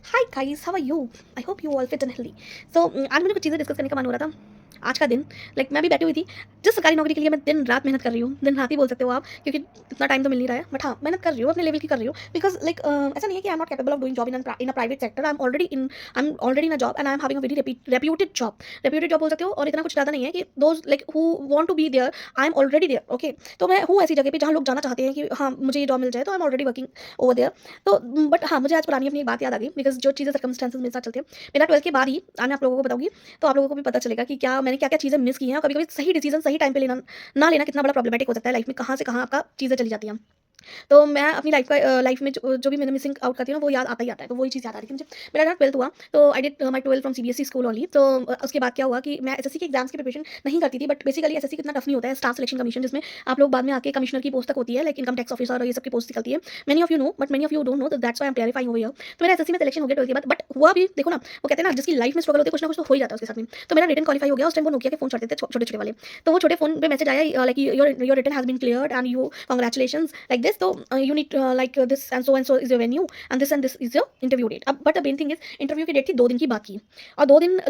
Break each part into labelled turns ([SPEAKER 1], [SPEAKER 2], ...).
[SPEAKER 1] Hi guys, how are you? I hope you all fit and healthy. So आज मुझे कुछ चीज़ें discuss करने का मन हो रहा था। आज का दिन मैं भी बैठी हुई थी। जिस सरकारी नौकरी के लिए मैं दिन रात मेहनत कर रही हूँ, दिन रात ही बोल सकते हो आप, क्योंकि इतना टाइम तो मिल नहीं रहा है, बट हाँ मेहनत कर रही हूँ, अपने लेवल की कर रही हूँ। बिकॉज ऐसा नहीं है कि I am not capable of doing job in a private sector. I am already in a job and I am having a very reputed job. Reputed job बोल सकते हो, और इतना कुछ ज़्यादा नहीं है कि those like who want to be there, I am already there. Okay, तो मैं हूँ ऐसी जगह पे जहाँ लोग जाना चाहते हैं कि हाँ मुझे ये जॉब मिल जाए, तो I am already working over there. तो बट हाँ, मुझे आज पुरानी अपनी एक बात याद आ गई, बिकॉज़ जो चीज़ें सर्कमस्टेंसेस मेरे साथ चलती हैं, मेरा 12th के बाद ही आज मैं आप लोगों को बताऊँगी, तो आप लोगों को भी पता चलेगा कि क्या मैंने क्या-क्या चीज़ें मिस की हैं, और कभी-कभी सही डिसीज़न सही टाइम पे लेना ना लेना कितना बड़ा प्रॉब्लमैटिक हो सकता है लाइफ़ में, कहाँ से कहाँ आपका चीज़ें चली जाती हैं। तो मैं अपनी लाइफ में जो भी मैंने मिसिंग आउट करती हूँ ना, वो याद आता ही आता है। तो वही चीज़ याद आ रही थी मुझे। मेरा ना 12th हुआ, तो I did my 12th from CBSE school only. तो उसके बाद क्या हुआ कि मैं एसएससी के एग्जाम्स की प्रिपरेशन नहीं करती थी, बट बेसिकली एसएससी कितना टफ नहीं होता है, स्टाफ सिलेक्शन कमीशन, जिसमें आप लोग बाद में आके कमिश्नर की पोस्ट तक होती है, लाइक इनकम टैक्स ऑफिसर और ये सब की पोस्ट निकलती है। Many of you know, but many of you don't know, that's why I am clarifying over here. तो मेरा एसएससी में सिलेक्शन हो गया 12th के बाद, बट हुआ भी देखो ना, वो कहते हैं ना, जिसकी लाइफ में स्ट्रगल होती है कुछ ना कुछ तो हो ही जाता है उसके साथ में। तो मेरा रिटन क्वालीफाई हो गया। उस टाइम वो नोकिया के फोन चलते थे, छोटे-छोटे वाले। तो वो छोटे फोन पे मैसेज आया, like your written has been cleared and you congratulations like this. तो you need like this and so is your venue and this is your interview date. अब but the main thing is, interview की date थी 2 दिन की बाकी, और 2 दिन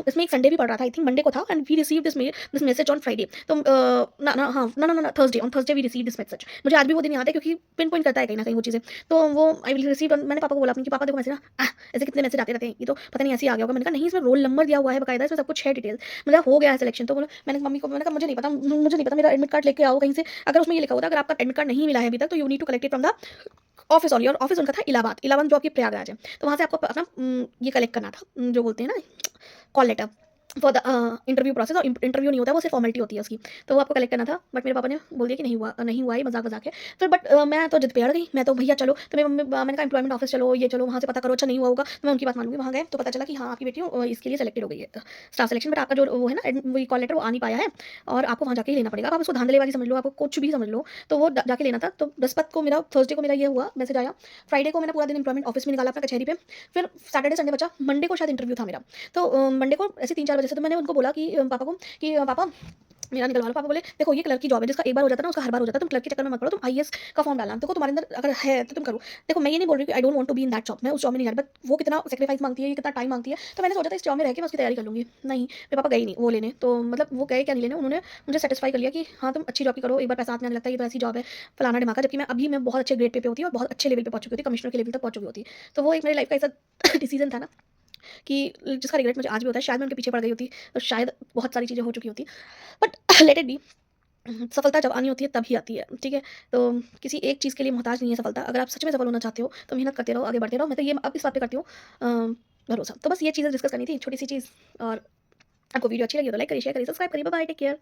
[SPEAKER 1] इसमें एक संडे भी पड़ रहा था, आई थिंक मंडे को था, and we receive this message on Friday. तो ना ना हाँ ना ना ना Thursday, on Thursday we receive this message. मुझे आज भी वो दिन याद है, क्योंकि पिन पॉइंट करता है कहीं ना कहीं वो चीज़ें। तो वो आई विल रिसीव, मैंने पापा को बोला अपने कि पापा देखो मैसेज ना, ऐसे कितने मैसेज आते रहते हैं, ये तो पता नहीं ऐसे ही आ गया होगा। मैंने कहा नहीं, इसमें रोल नंबर दिया हुआ है बकायदा, इसमें सब कुछ है डिटेल, मतलब हो गया है सिलेक्शन। तो बोलो, मैंने मम्मी को मैंने कहा मुझे नहीं पता, मेरा एडमिट कार्ड लेके आओ कहीं से। अगर उसमें ये लिखा होता, अगर आपका एडमिट कार्ड नहीं मिला है अभी तक, तो you need to collect it from the office only. और ऑफिस उनका था इलाहाबाद, इलाहाबाद जो आपकी प्रयागराज है। तो वहाँ से आपको अपना ये कलेक्ट करना था, जो बोलते हैं ना, call letter for the interview process. और इंटरव्यू नहीं होता है, वो सिर्फ फॉर्मेलिटी होती है उसकी। तो वो आपको कलेक्ट करना था, बट मेरे पापा ने बोल दिया कि नहीं हुआ, ये मजाक मजाक है। फिर बट मैं तो जिद पे अड़ गई, मैं तो भैया चलो। तो मेरी मैंने कहा एम्प्लॉयमेंट ऑफिस चलो, ये चलो, वहाँ से पता करो, अच्छा नहीं हुआ होगा तो मैं उनकी बात मानूंगी। वहाँ गए तो पता चला कि हाँ आपकी बेटी इसके लिए सेलेक्टेड हो गई है, स्टाफ सिलेक्शन। बट आपका जो वो है ना, वही कॉल लेटर वो आ नहीं पाया है, और आपको वहाँ जाके ही लेना पड़ेगा। अब आप उसको धांधलेबाजी समझ लो, आपको कुछ भी समझ लो, तो वो जाके लेना था। तो बृहस्पति को मेरा, थर्सडे को मेरा ये हुआ, मैसेज आया। फ्राइडे को मैंने पूरा दिन एम्प्लॉयमेंट ऑफिस में निकाला अपना कचहरी पे। फिर सैटरडे संडे बचा, मंडे को शायद इंटरव्यू था मेरा। तो मंडे को ऐसे 3-4 बजे से, तो मैंने उनको बोला कि पापा को कि पापा मेरा निकलवा लो। पापा बोले देखो ये क्लर्क की जॉब है, जिसका एक बार हो जाता है ना उसका हर बार हो जाता है, तुम क्लर्क के चक्कर में मत पड़ो, तुम आईएएस का फॉर्म डालना, देखो तुम्हारे अंदर अगर है तो तुम करो। देखो मैं ये नहीं बोल रही कि I don't want to be in that job, मैं उस जॉब में नहीं जा रही, बट वो कितना सेक्रीफाइस मांगती है, ये कितना टाइम मांगती है। तो मैंने सोचा था इस जॉब में रह के मैं उसकी तैयारी कर लूंगी। नहीं, मेरे पापा गए ही नहीं वो लेने। तो मतलब वो गए क्या नहीं लेने, उन्होंने मुझे सेटिस्फाई कर लिया कि हाँ तुम अच्छी जॉब की करो, एक बार पैसा हाथ में आने लगता है, ये तो ऐसी जॉब है फलाना ढिमाका। जबकि मैं अभी मैं बहुत अच्छे ग्रेड पे होती और बहुत अच्छे लेवल पे पहुंच चुकी होती, कमिश्नर के लेवल तक पहुंच चुकी होती। तो वो एक मेरी लाइफ का ऐसा डिसीजन था ना, कि जिसका रिग्रेट मुझे आज भी होता है। शायद मैं उनके पीछे पड़ गई होती, तो शायद बहुत सारी चीज़ें हो चुकी होती, बट लेट इट बी। सफलता जब आनी होती है तभी आती है, ठीक है? तो किसी एक चीज़ के लिए मोहताज नहीं है सफलता। अगर आप सच में सफल होना चाहते हो, तो मेहनत करते रहो, आगे बढ़ते रहो। मैं तो ये अब इस बात पे करती हूँ भरोसा। तो बस ये चीज़ें डिस्कस करनी थी, छोटी-सी चीज़। और आपको वीडियो अच्छी लगी हो तो लाइक करिए, शेयर करिए, सब्सक्राइब करिए। Bye bye, take care.